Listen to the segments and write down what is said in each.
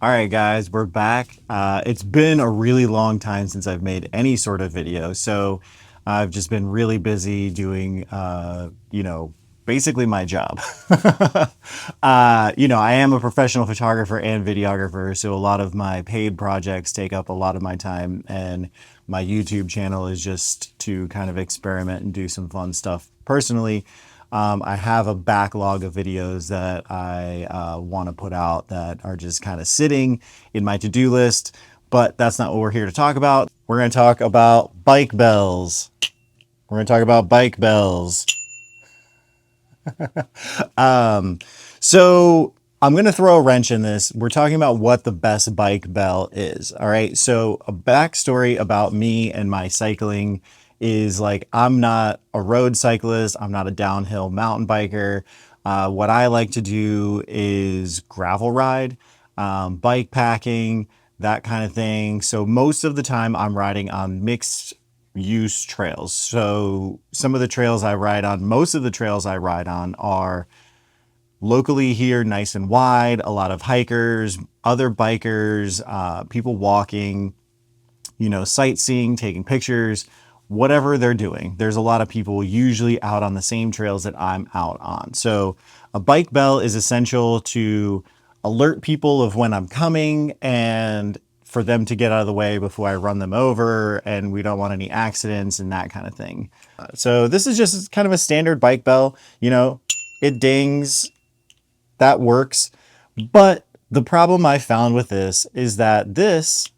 All right, guys, we're back. It's been a really long time since I've made any sort of video, so I've just been really busy doing, basically my job. I am a professional photographer and videographer, so a lot of my paid projects take up a lot of my time, and my YouTube channel is just to kind of experiment and do some fun stuff personally. I have a backlog of videos that I want to put out that are just kind of sitting in my to-do list, but that's not what we're here to talk about. We're going to talk about bike bells. We're going to talk about bike bells. So I'm going to throw a wrench in this. We're talking about what the best bike bell is. All right. So a backstory about me and my cycling is like, I'm not a road cyclist. I'm not a downhill mountain biker. What I like to do is gravel ride, bike packing, that kind of thing. So most of the time I'm riding on mixed use trails. So some of the trails I ride on, most of the trails I ride on are locally here, nice and wide, a lot of hikers, other bikers, people walking, sightseeing, taking pictures, whatever they're doing. There's a lot of people usually out on the same trails that I'm out on. So a bike bell is essential to alert people of when I'm coming and for them to get out of the way before I run them over, and we don't want any accidents and that kind of thing. So this is just kind of a standard bike bell. It dings, that works. But the problem I found with this is that this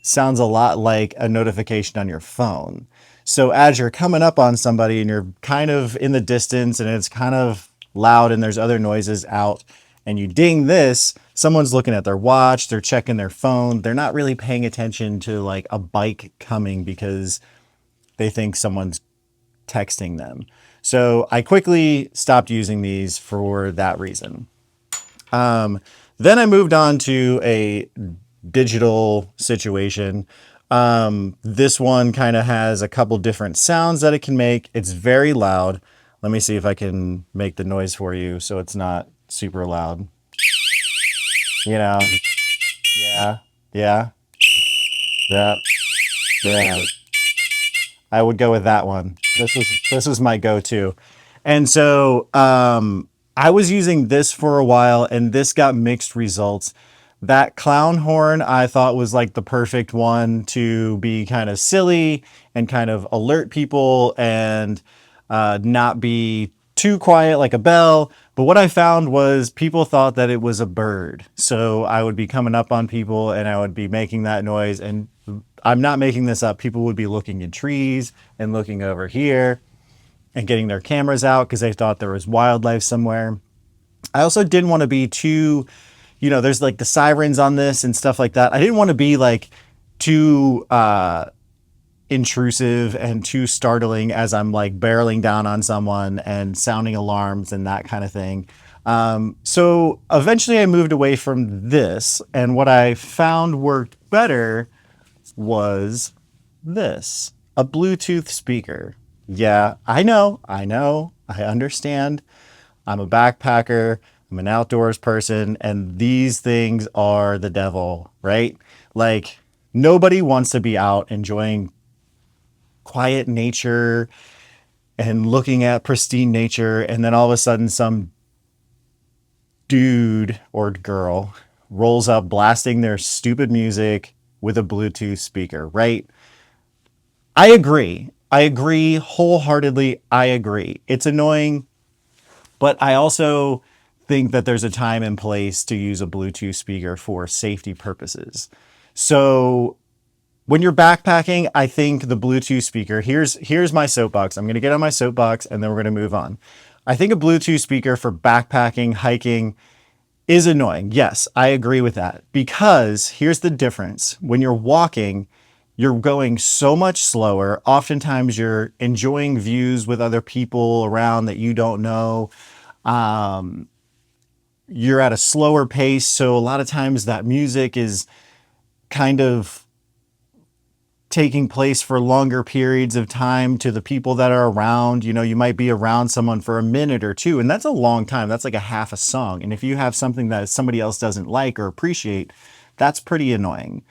sounds a lot like a notification on your phone. So as you're coming up on somebody and you're kind of in the distance and it's kind of loud and there's other noises out and you ding this, someone's looking at their watch, they're checking their phone, they're not really paying attention to like a bike coming because they think someone's texting them. So I quickly stopped using these for that reason. Then I moved on to a digital situation. This one kind of has a couple different sounds that it can make. It's very loud. Let me see if I can make the noise for you so it's not super loud. You know, yeah, yeah, yeah, yeah. I would go with that one. This was my go-to. And so I was using this for a while and this got mixed results. That clown horn I thought was like the perfect one to be kind of silly and kind of alert people and not be too quiet like a bell. But what I found was people thought that it was a bird. So I would be coming up on people and I would be making that noise. And I'm not making this up. People would be looking in trees and looking over here and getting their cameras out because they thought there was wildlife somewhere. I also didn't want to be too, there's like the sirens on this and stuff like that. I didn't want to be like too intrusive and too startling as I'm like barreling down on someone and sounding alarms and that kind of thing. So eventually I moved away from this, and what I found worked better was this, a Bluetooth speaker. Yeah, I understand. I'm a backpacker, I'm an outdoors person, and these things are the devil, right? Like, nobody wants to be out enjoying quiet nature and looking at pristine nature, and then all of a sudden, some dude or girl rolls up blasting their stupid music with a Bluetooth speaker, right? I agree. I agree wholeheartedly. I agree. It's annoying, but I also think that there's a time and place to use a Bluetooth speaker for safety purposes. So when you're backpacking, I think the Bluetooth speaker, here's my soapbox. I'm going to get on my soapbox and then we're going to move on. I think a Bluetooth speaker for backpacking, hiking is annoying. Yes, I agree with that. Because here's the difference. When you're walking, you're going so much slower. Oftentimes you're enjoying views with other people around that you don't know. You're at a slower pace. So a lot of times that music is kind of taking place for longer periods of time to the people that are around. You know, you might be around someone for a minute or two, and that's a long time. That's like a half a song. And if you have something that somebody else doesn't like or appreciate, that's pretty annoying.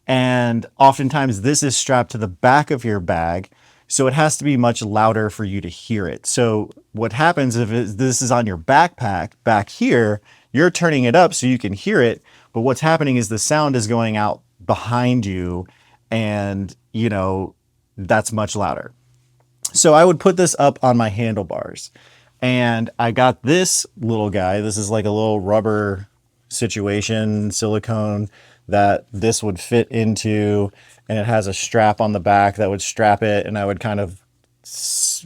And oftentimes this is strapped to the back of your bag, so it has to be much louder for you to hear it. So what happens if this is on your backpack back here, you're turning it up so you can hear it, but what's happening is the sound is going out behind you, and you know, that's much louder. So I would put this up on my handlebars, and I got this little guy. This is like a little rubber situation, silicone, that this would fit into, and it has a strap on the back that would strap it, and I would kind of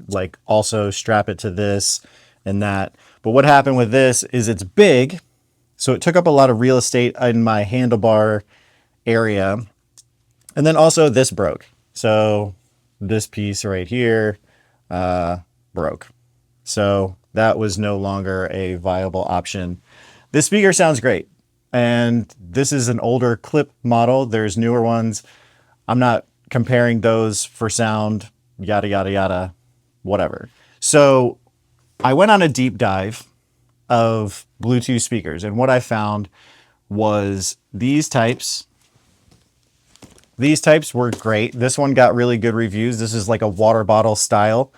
like also strap it to this and that. But what happened with this is it's big, so it took up a lot of real estate in my handlebar area. And then also this broke. So this piece right here broke. So that was no longer a viable option. This speaker sounds great. And this is an older clip model. There's newer ones. I'm not comparing those for sound, yada, yada, yada, whatever. So I went on a deep dive of Bluetooth speakers, and what I found was these types. These types were great. This one got really good reviews. This is like a water bottle style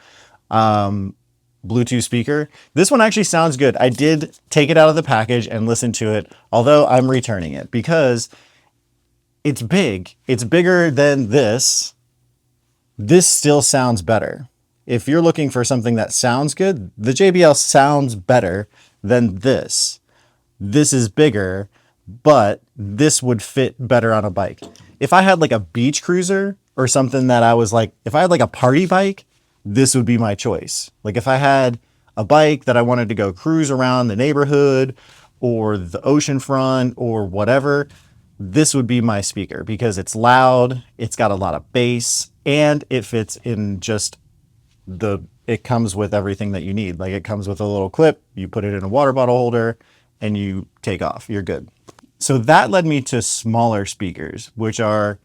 Bluetooth speaker. This one actually sounds good. I did take it out of the package and listen to it, although I'm returning it because it's big. It's bigger than this. This still sounds better. If you're looking for something that sounds good, the JBL sounds better than this. This is bigger, but this would fit better on a bike. If I had like a beach cruiser or something that I was like, if I had like a party bike, this would be my choice. Like if I had a bike that I wanted to go cruise around the neighborhood or the ocean front or whatever, this would be my speaker because it's loud, it's got a lot of bass, and it fits in just it comes with everything that you need. Like it comes with a little clip, you put it in a water bottle holder, and you take off, you're good. So that led me to smaller speakers, which are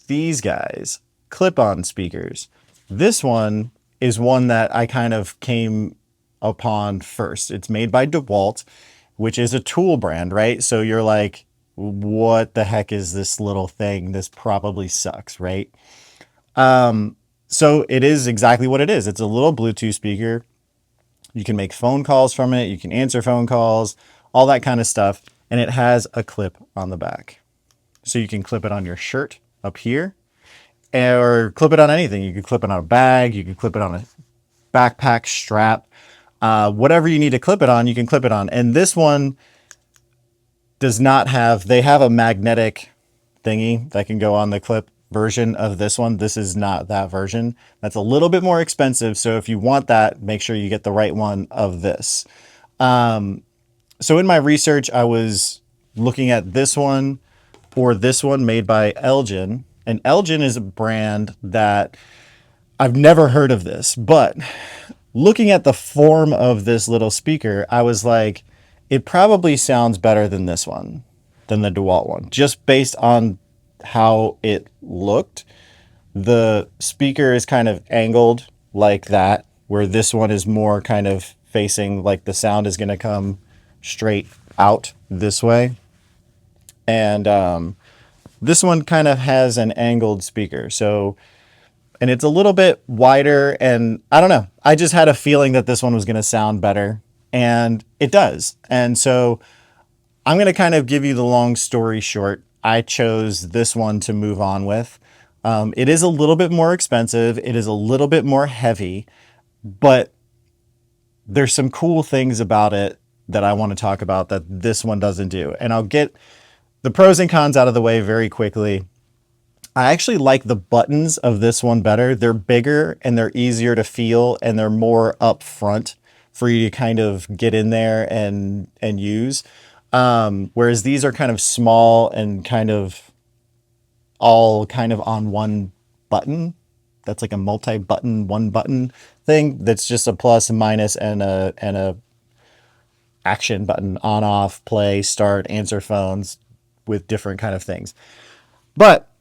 these guys, clip-on speakers. This one is one that I kind of came upon first. It's made by DeWalt, which is a tool brand, right? So you're like, what the heck is this little thing? This probably sucks, right? So it is exactly what it is. It's a little Bluetooth speaker. You can make phone calls from it. You can answer phone calls, all that kind of stuff. And it has a clip on the back. So you can clip it on your shirt up here or clip it on anything. You can clip it on a bag. You can clip it on a backpack strap. Whatever you need to clip it on, you can clip it on. And this one does not have, they have a magnetic thingy that can go on the clip version of this one. This is not that version. That's a little bit more expensive. So if you want that, make sure you get the right one of this. So in my research, I was looking at this one or this one made by Elgin. And Elgin is a brand that I've never heard of this, but looking at the form of this little speaker, I was like, it probably sounds better than this one, than the DeWalt one, just based on how it looked. The speaker is kind of angled like that, where this one is more kind of facing like the sound is going to come straight out this way. And this one kind of has an angled speaker. So, and it's a little bit wider, and I don't know. I just had a feeling that this one was going to sound better, and it does. And so I'm going to kind of give you the long story short. I chose this one to move on with. It is a little bit more expensive. It is a little bit more heavy, but there's some cool things about it that I want to talk about that this one doesn't do. And I'll get the pros and cons out of the way very quickly. I actually like the buttons of this one better. They're bigger and they're easier to feel, and they're more up front for you to kind of get in there and use. Whereas these are kind of small and kind of all kind of on one button. That's like a multi-button, one button thing. That's just a plus, a minus, and a action button, on, off, play, start, answer phones with different kind of things. But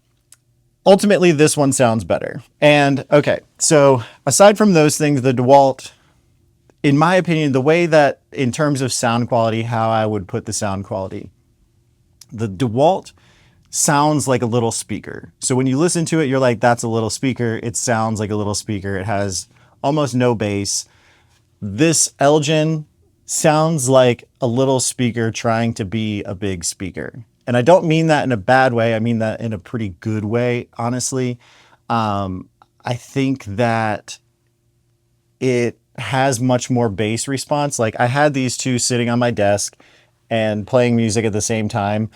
ultimately this one sounds better. And okay, so aside from those things, the DeWalt, in my opinion, the way that in terms of sound quality, how I would put the sound quality, the DeWalt sounds like a little speaker. So when you listen to it, you're like, that's a little speaker. It sounds like a little speaker. It has almost no bass. This Elgin sounds like a little speaker trying to be a big speaker. And I don't mean that in a bad way. I mean that in a pretty good way, honestly. I think that it has much more bass response. Like I had these two sitting on my desk and playing music at the same time.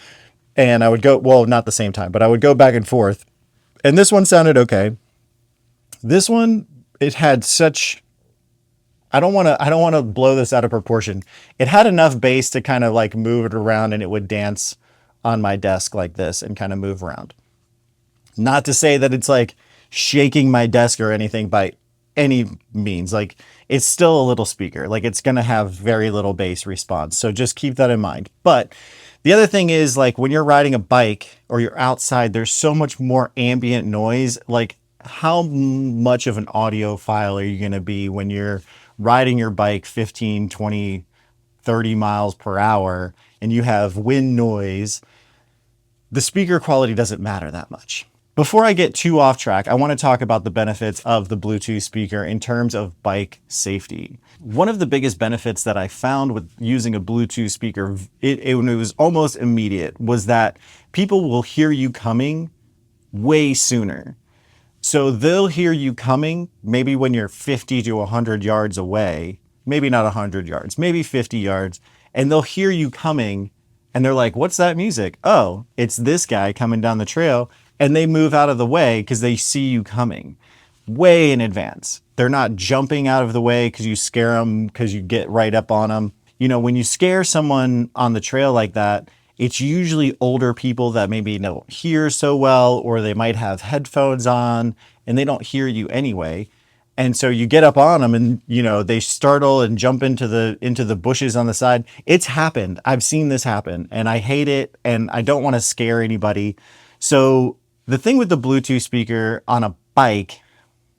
And I would go, well, not the same time, but I would go back and forth. And this one sounded okay. This one, it had such, I don't want to blow this out of proportion. It had enough bass to kind of like move it around and it would dance on my desk like this and kind of move around. Not to say that it's like shaking my desk or anything by any means. Like it's still a little speaker. Like it's going to have very little bass response. So just keep that in mind. But the other thing is like when you're riding a bike or you're outside, there's so much more ambient noise. Like how much of an audiophile are you going to be when you're riding your bike 15, 20, 30 miles per hour and you have wind noise? The speaker quality doesn't matter that much. Before I get too off track, I want to talk about the benefits of the Bluetooth speaker in terms of bike safety. One of the biggest benefits that I found with using a Bluetooth speaker, it was almost immediate, was that people will hear you coming way sooner. So they'll hear you coming maybe when you're 50 to 100 yards away, maybe not 100 yards, maybe 50 yards, and they'll hear you coming and they're like, what's that music? Oh, it's this guy coming down the trail. And they move out of the way because they see you coming way in advance. They're not jumping out of the way because you scare them because you get right up on them. You know, when you scare someone on the trail like that, it's usually older people that maybe don't hear so well, or they might have headphones on and they don't hear you anyway. And so you get up on them and, you know, they startle and jump into the bushes on the side. It's happened. I've seen this happen and I hate it and I don't want to scare anybody. So the thing with the Bluetooth speaker on a bike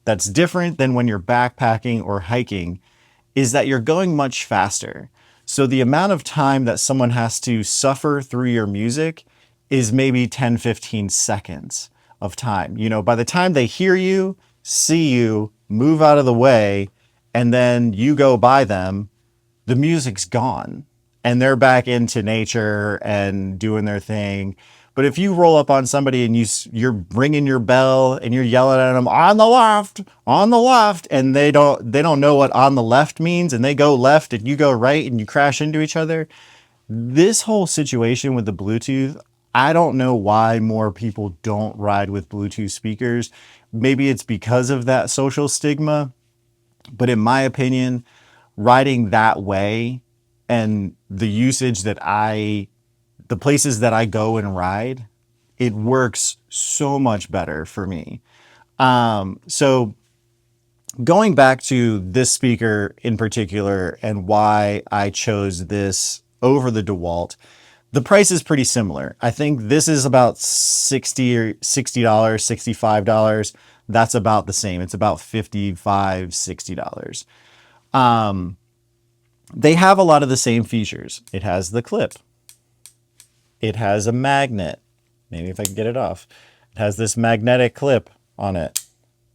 that's different than when you're backpacking or hiking is that you're going much faster. So the amount of time that someone has to suffer through your music is maybe 10, 15 seconds of time. You know, by the time they hear you, see you, move out of the way, and then you go by them, the music's gone and they're back into nature and doing their thing. But if you roll up on somebody and you're ringing your bell and you're yelling at them on the left, and they don't know what on the left means, and they go left and you go right and you crash into each other. This whole situation with the Bluetooth, I don't know why more people don't ride with Bluetooth speakers. Maybe it's because of that social stigma, but in my opinion, riding that way and the usage the places that I go and ride, it works so much better for me. So going back to this speaker in particular and why I chose this over the DeWalt, the price is pretty similar. I think this is about $60, $65. That's about the same. It's about $55, $60. They have a lot of the same features. It has the clip. It has a magnet. Maybe if I can get it off. It has this magnetic clip on it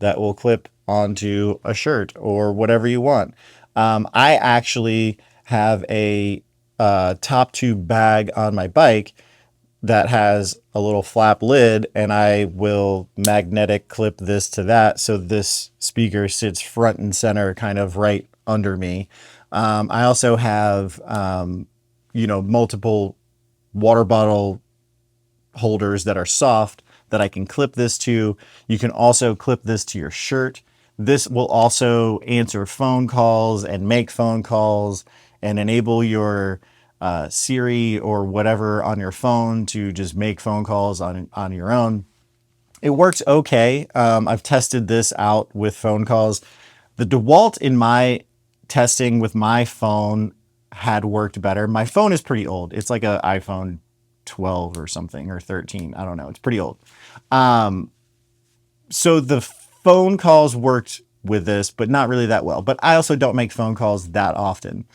that will clip onto a shirt or whatever you want. I actually have a top tube bag on my bike that has a little flap lid, and I will magnetic clip this to that. So this speaker sits front and center kind of right under me. I also have, multiple water bottle holders that are soft that I can clip this to. You can also clip this to your shirt. This will also answer phone calls and make phone calls and enable your Siri or whatever on your phone to just make phone calls on your own. It works okay. I've tested this out with phone calls. The DeWalt in my testing with my phone had worked better. My phone is pretty old. It's like an iPhone 12 or something, or 13. I don't know. It's pretty old. So the phone calls worked with this, but not really that well. But I also don't make phone calls that often.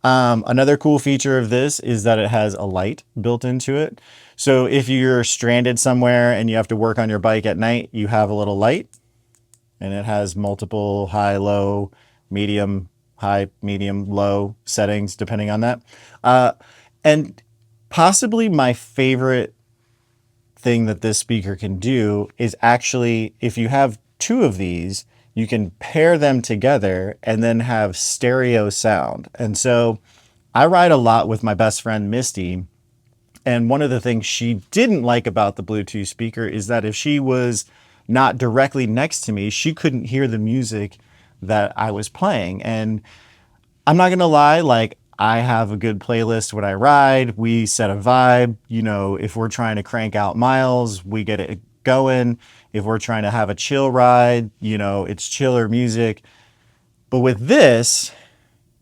Another cool feature of this is that it has a light built into it. So if you're stranded somewhere and you have to work on your bike at night, you have a little light, and it has multiple high, low, medium, high, medium, low settings depending on that. And possibly my favorite thing that this speaker can do is actually, if you have two of these, you can pair them together and then have stereo sound. And so I ride a lot with my best friend Misty, and one of the things she didn't like about the Bluetooth speaker is that if she was not directly next to me, she couldn't hear the music that I was playing. And I'm not going to lie, like, I have a good playlist when I ride. We set a vibe. You know, if we're trying to crank out miles, we get it going. If we're trying to have a chill ride, you know, it's chiller music. But with this,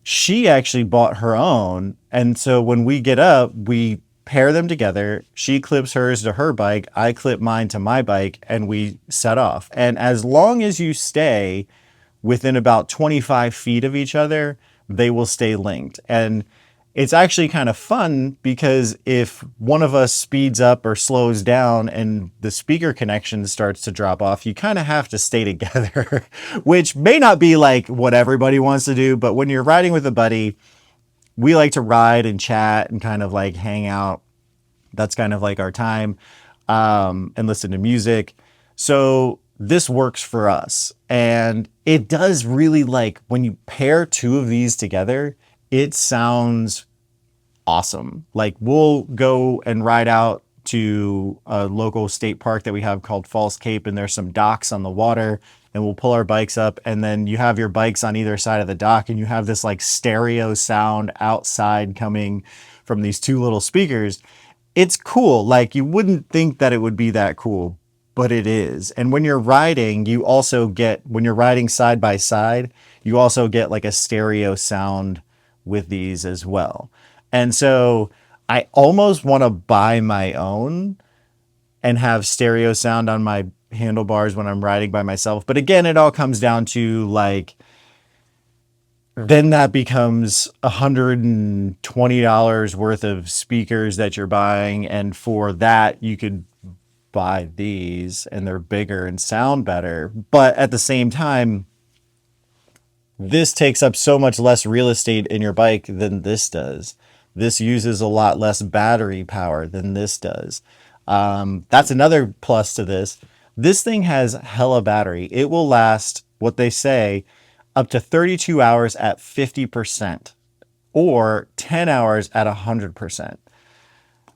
she actually bought her own. And so when we get up, we pair them together. She clips hers to her bike, I clip mine to my bike, and we set off. And as long as you stay within about 25 feet of each other, they will stay linked. And it's actually kind of fun because if one of us speeds up or slows down and the speaker connection starts to drop off, you kind of have to stay together, which may not be like what everybody wants to do. But when you're riding with a buddy, we like to ride and chat and kind of like hang out. That's kind of like our time, and listen to music. So this works for us. And it does really, like, when you pair two of these together, it sounds awesome. Like, we'll go and ride out to a local state park that we have called Falls Cape, and there's some docks on the water, and we'll pull our bikes up, and then you have your bikes on either side of the dock, and you have this like stereo sound outside coming from these two little speakers. It's cool. Like, you wouldn't think that it would be that cool, but it is. And when you're riding, you also get, when you're riding side by side, you also get like a stereo sound with these as well. And so I almost want to buy my own and have stereo sound on my handlebars when I'm riding by myself. But again, it all comes down to like, then that becomes $120 worth of speakers that you're buying. And for that, you could buy these and they're bigger and sound better. But at the same time, this takes up so much less real estate in your bike than this does. This uses a lot less battery power than this does. That's another plus to this. This thing has hella battery. It will last, what they say, up to 32 hours at 50% or 10 hours at 100%.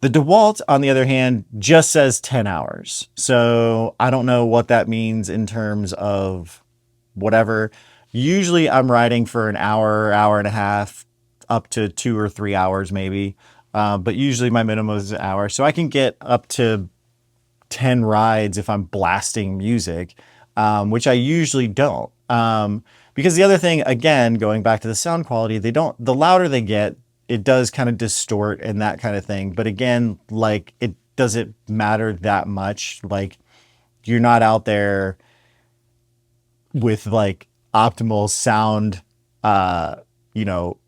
The DeWalt, on the other hand, just says 10 hours. So I don't know what that means in terms of whatever. Usually I'm riding for an hour, hour and a half, up to 2 or 3 hours maybe. But usually my minimum is an hour. So I can get up to 10 rides if I'm blasting music, which I usually don't. Because the other thing, again, going back to the sound quality, the louder they get, it does kind of distort and that kind of thing. But again, like, it doesn't matter that much. Like, you're not out there with like optimal sound, you know,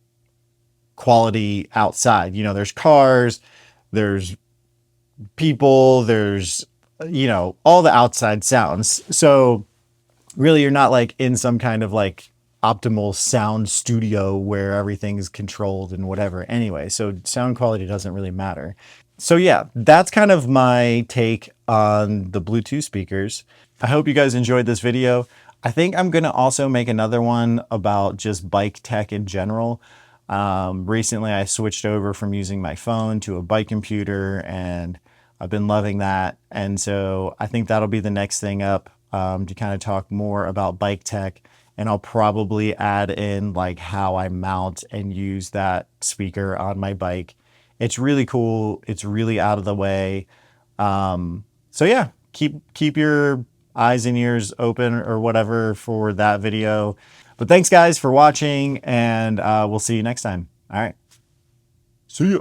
quality outside. You know, there's cars, there's people, there's, you know, all the outside sounds. So really, you're not like in some kind of like optimal sound studio where everything's controlled and whatever. Anyway, so sound quality doesn't really matter. So yeah, that's kind of my take on the Bluetooth speakers. I hope you guys enjoyed this video. I think I'm going to also make another one about just bike tech in general. Recently I switched over from using my phone to a bike computer, and I've been loving that. And so I think that'll be the next thing up, to kind of talk more about bike tech. And I'll probably add in like how I mount and use that speaker on my bike. It's really cool. It's really out of the way. So yeah, keep your eyes and ears open or whatever for that video. But thanks guys for watching, and we'll see you next time. All right. See ya.